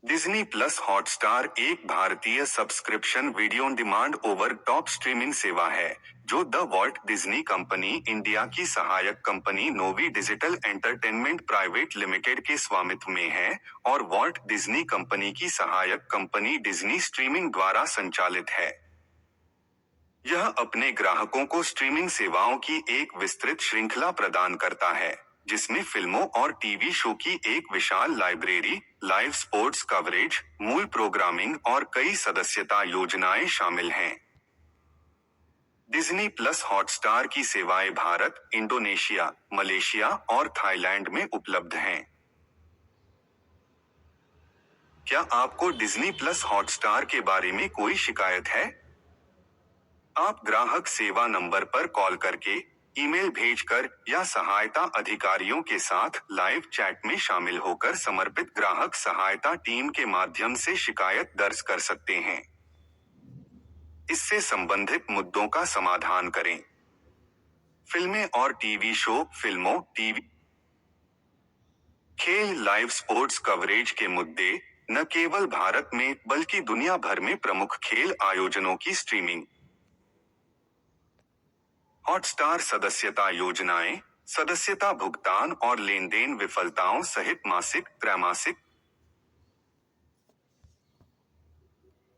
Disney plus Hotstar एक भारतीय subscription video on demand over top streaming सेवा है जो the Walt Disney company India की सहायक company Novi digital entertainment private limited के स्वामित्व में है और वॉल्ट डिज्नी कंपनी की सहायक कंपनी डिज्नी स्ट्रीमिंग द्वारा संचालित है। यह अपने ग्राहकों को स्ट्रीमिंग सेवाओं की एक विस्तृत श्रृंखला प्रदान करता है जिसमें फिल्मों और टीवी शो की एक विशाल लाइब्रेरी, लाइव स्पोर्ट्स कवरेज, मूल प्रोग्रामिंग और कई सदस्यता योजनाएं शामिल हैं। डिज्नी प्लस हॉटस्टार की सेवाएं भारत, इंडोनेशिया, मलेशिया और थाईलैंड में उपलब्ध हैं। क्या आपको डिज्नी प्लस हॉटस्टार के बारे में कोई शिकायत है? आप ग्राहक सेवा नंबर पर कॉल करके, ईमेल भेजकर या सहायता अधिकारियों के साथ लाइव चैट में शामिल होकर समर्पित ग्राहक सहायता टीम के माध्यम से शिकायत दर्ज कर सकते हैं। इससे संबंधित मुद्दों का समाधान करें। फिल्में और टीवी शो, फिल्मों, टीवी खेल, लाइव स्पोर्ट्स कवरेज के मुद्दे न केवल भारत में बल्कि दुनिया भर में प्रमुख खेल आयोजनों की स्ट्रीमिंग। हॉटस्टार सदस्यता योजनाएं, सदस्यता भुगतान और लेनदेन विफलताओं सहित मासिक,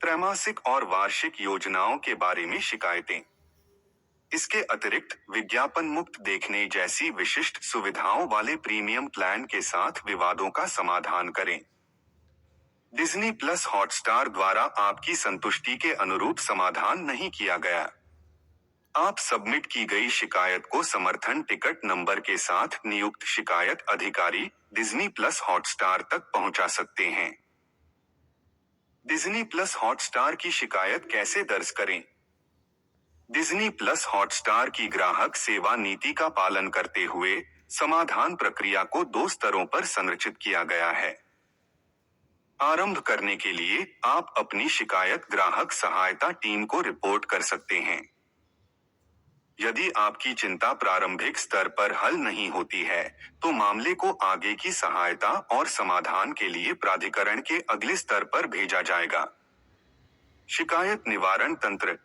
त्रैमासिक और वार्षिक योजनाओं के बारे में शिकायतें। इसके अतिरिक्त विज्ञापन मुक्त देखने जैसी विशिष्ट सुविधाओं वाले प्रीमियम प्लान के साथ विवादों का समाधान करें। डिज्नी प्लस हॉटस्टार द्वारा आपकी संतुष्टि के अनुरूप समाधान नहीं किया गया। आप सबमिट की गई शिकायत को समर्थन टिकट नंबर के साथ नियुक्त शिकायत अधिकारी, डिज्नी प्लस हॉटस्टार तक पहुंचा सकते हैं। डिज्नी प्लस हॉटस्टार की शिकायत कैसे दर्ज करें? डिज्नी प्लस हॉटस्टार की ग्राहक सेवा नीति का पालन करते हुए समाधान प्रक्रिया को 2 स्तरों पर संरचित किया गया है। आरंभ करने के लिए आप अपनी शिकायत ग्राहक सहायता टीम को रिपोर्ट कर सकते हैं। यदि आपकी चिंता प्रारंभिक स्तर पर हल नहीं होती है, तो मामले को आगे की सहायता और समाधान के लिए प्राधिकरण के अगले स्तर पर भेजा जाएगा। शिकायत निवारण तंत्र।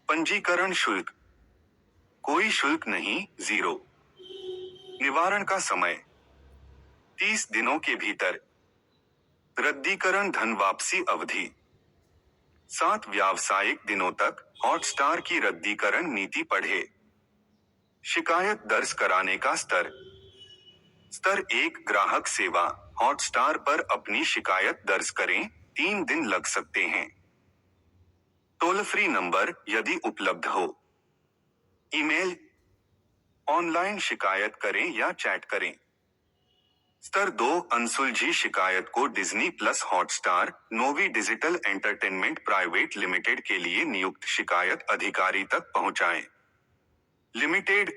पंजीकरण शुल्क। कोई शुल्क नहीं, 0। निवारण का समय 30 दिनों के भीतर। रद्दीकरण धन वापसी अवधि 7 व्यावसायिक दिनों तक। हॉटस्टार की रद्दीकरण नीति पढ़े। शिकायत दर्ज कराने का स्तर। स्तर 1 ग्राहक सेवा। हॉटस्टार पर अपनी शिकायत दर्ज करें, 3 दिन लग सकते हैं। टोल फ्री नंबर यदि उपलब्ध हो। ईमेल, ऑनलाइन शिकायत करें या चैट करें। स्तर 2 अनसुलझी शिकायत को Disney plus Hotstar, Novi digital entertainment private limited के लिए नियुक्त शिकायत अधिकारी तक पहुंचाएं। लिमिटेड।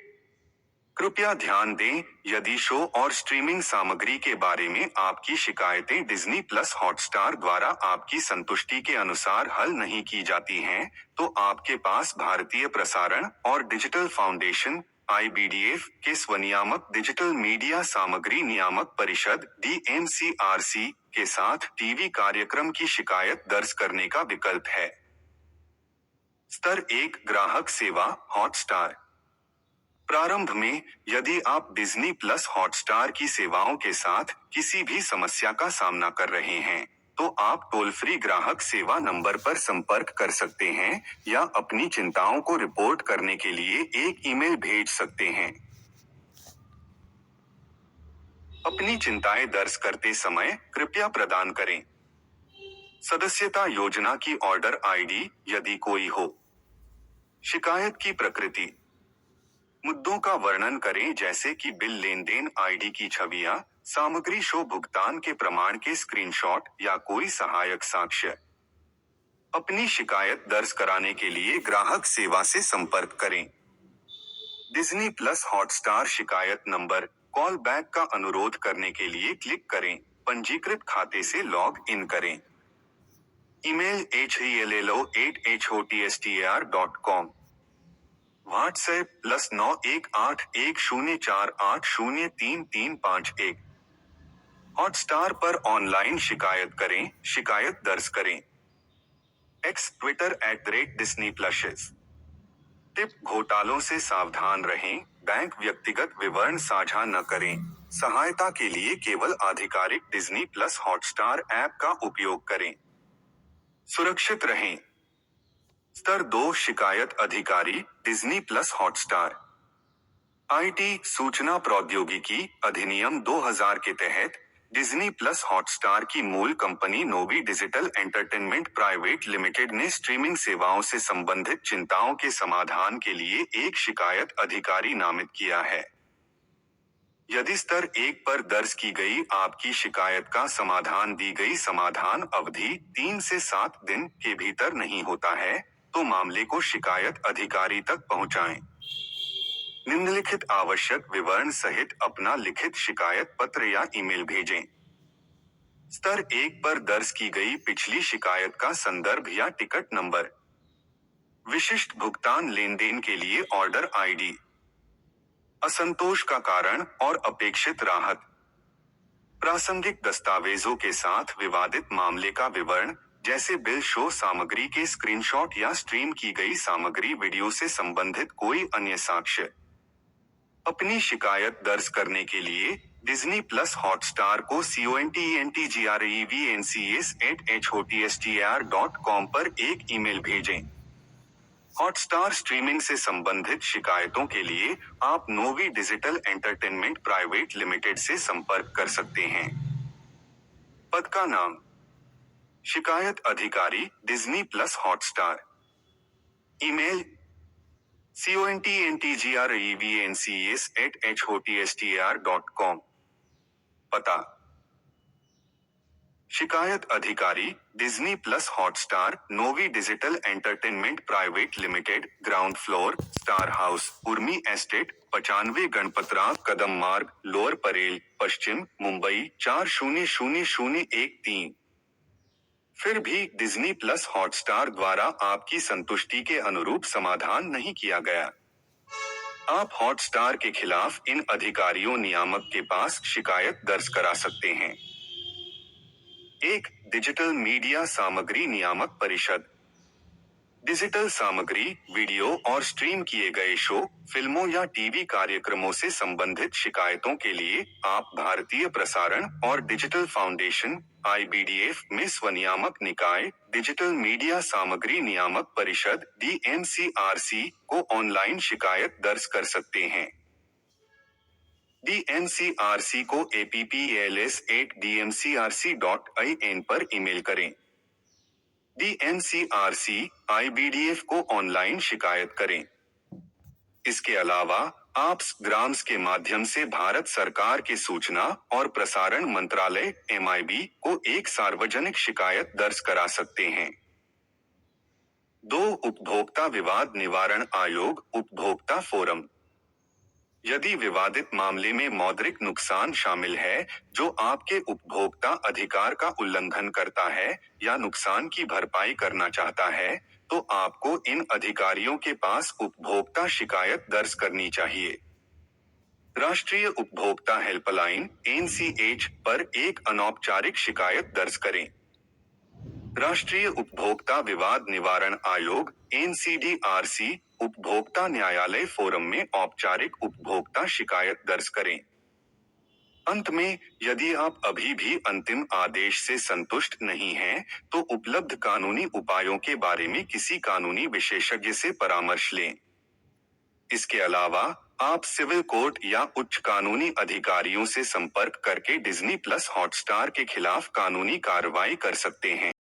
कृपया ध्यान दें, यदि शो और स्ट्रीमिंग सामग्री के बारे में आपकी शिकायतें डिज्नी प्लस हॉटस्टार द्वारा आपकी संतुष्टि के अनुसार हल नहीं की जाती हैं, तो आपके पास भारतीय प्रसारण और डिजिटल फाउंडेशन (IBDF) के स्वनियामक डिजिटल मीडिया सामग्री नियामक परिषद (DMCRC) के साथ टीवी कार्यक्रम की शिकायत दर्ज करने का विकल्प है। स्तर 1 ग्राहक सेवा। हॉटस्टार। प्रारंभ में, यदि आप डिज्नी प्लस हॉटस्टार की सेवाओं के साथ किसी भी समस्या का सामना कर रहे हैं, तो आप टोल फ्री ग्राहक सेवा नंबर पर संपर्क कर सकते हैं या अपनी चिंताओं को रिपोर्ट करने के लिए एक ईमेल भेज सकते हैं। अपनी चिंताएं दर्ज करते समय कृपया प्रदान करें। सदस्यता योजना की ऑर्डर आईडी यदि कोई हो। शिकायत की प्रकृति। मुद्दों का वर्णन करें जैसे कि बिल, लेनदेन आईडी की छवियां, सामग्री, शो भुगतान के प्रमाण के स्क्रीनशॉट या कोई सहायक साक्ष्य। अपनी शिकायत दर्ज कराने के लिए ग्राहक सेवा से संपर्क करें। डिज्नी प्लस हॉटस्टार शिकायत नंबर। कॉल बैक का अनुरोध करने के लिए क्लिक करें। पंजीकृत खाते से लॉग इन करें। Email hello@hotstr.com। व्हाट्सएप +918104803351। हॉटस्टार पर ऑनलाइन शिकायत करें, शिकायत दर्ज करें। X Twitter @Disney+। टिप: घोटालों से सावधान रहें, बैंक व्यक्तिगत विवरण साझा न करें। सहायता के लिए केवल आधिकारिक डिज्नी प्लस हॉटस्टार ऐप का उपयोग करें। सुरक्षित रहें। स्तर 2 शिकायत अधिकारी, डिज्नी प्लस हॉटस्टार। आईटी सूचना प्रौद्योगिकी अधिनियम 2000 के तहत डिज्नी प्लस हॉटस्टार की मूल company Novi digital entertainment private limited ने स्ट्रीमिंग सेवाओं से संबंधित चिंताओं के समाधान के लिए एक शिकायत अधिकारी नामित किया है। यदि स्तर 1 पर दर्ज की गई आपकी शिकायत का समाधान दी गई समाधान अवधि 3 से 7 दिन के भीतर नहीं होता है, तो मामले को शिकायत अधिकारी तक पहुंचाएं। निम्नलिखित आवश्यक विवरण सहित अपना लिखित शिकायत पत्र या ईमेल भेजें। स्तर 1 पर दर्ज की गई पिछली शिकायत का संदर्भ या टिकट नंबर। विशिष्ट भुगतान लेनदेन के लिए ऑर्डर आईडी। असंतोष का कारण और अपेक्षित राहत। प्रासंगिक दस्तावेजों के साथ विवादित मामले का विवरण, जैसे बिल शो सामग्री के स्क्रीनशॉट या स्ट्रीम की गई सामग्री वीडियो से संबंधित कोई अन्य साक्ष्य। अपनी शिकायत दर्ज करने के लिए डिज्नी प्लस हॉटस्टार को contentgrevncas@hotstr.com पर एक ईमेल भेजें। हॉटस्टार स्ट्रीमिंग से संबंधित शिकायतों के लिए आप नोवी डिजिटल एंटरटेनमेंट प्राइवेट लिमिटेड से संपर्क कर सकते हैं। पद का नाम: शिकायत अधिकारी, Disney plus Hotstar. Email: contentgrevncas@hotstr.com। पता: शिकायत अधिकारी, Disney plus Hotstar, Novi digital entertainment private limited, ground floor, Star House, Urmi Estate, 95 Ganpatrao Kadam Marg, lower Parel, पश्चिम, मुंबई 400013। फिर भी डिज्नी प्लस हॉटस्टार द्वारा आपकी संतुष्टि के अनुरूप समाधान नहीं किया गया। आप हॉटस्टार के खिलाफ इन अधिकारियों नियामक के पास शिकायत दर्ज करा सकते हैं। 1. डिजिटल मीडिया सामग्री नियामक परिषद। डिजिटल सामग्री, वीडियो और स्ट्रीम किए गए शो, फिल्मों या टीवी कार्यक्रमों से संबंधित शिकायतों के लिए आप भारतीय प्रसारण और डिजिटल फाउंडेशन (IBDF) में स्वनियामक निकाय डिजिटल मीडिया सामग्री नियामक परिषद (DMCRC) को ऑनलाइन शिकायत दर्ज कर सकते हैं। DMCRC को appls@dmcrc.in पर ईमेल करें। DMCRC, IBDF को ऑनलाइन शिकायत करें। इसके अलावा आप ग्राम्स के माध्यम से भारत सरकार के सूचना और प्रसारण मंत्रालय (MIB) को एक सार्वजनिक शिकायत दर्ज करा सकते हैं। 2. उपभोक्ता विवाद निवारण आयोग उपभोक्ता फोरम। यदि विवादित मामले में मौद्रिक नुकसान शामिल है, जो आपके उपभोक्ता अधिकार का उल्लंघन करता है या नुकसान की भरपाई करना चाहता है, तो आपको इन अधिकारियों के पास उपभोक्ता शिकायत दर्ज करनी चाहिए। राष्ट्रीय उपभोक्ता हेल्पलाइन (NCH) पर एक अनौपचारिक शिकायत दर्ज करें। राष्ट्रीय उपभोक्ता विवाद निवारण आयोग (NCDRC) उपभोक्ता न्यायालय फोरम में औपचारिक उपभोक्ता शिकायत दर्ज करें। अंत में, यदि आप अभी भी अंतिम आदेश से संतुष्ट नहीं हैं, तो उपलब्ध कानूनी उपायों के बारे में किसी कानूनी विशेषज्ञ से परामर्श लें। इसके अलावा, आप सिविल कोर्ट या उच्च कानूनी अधिकारियों से संपर्क करके डिज्नी प्लस हॉटस्टार के खिलाफ कानूनी कार्रवाई कर सकते हैं।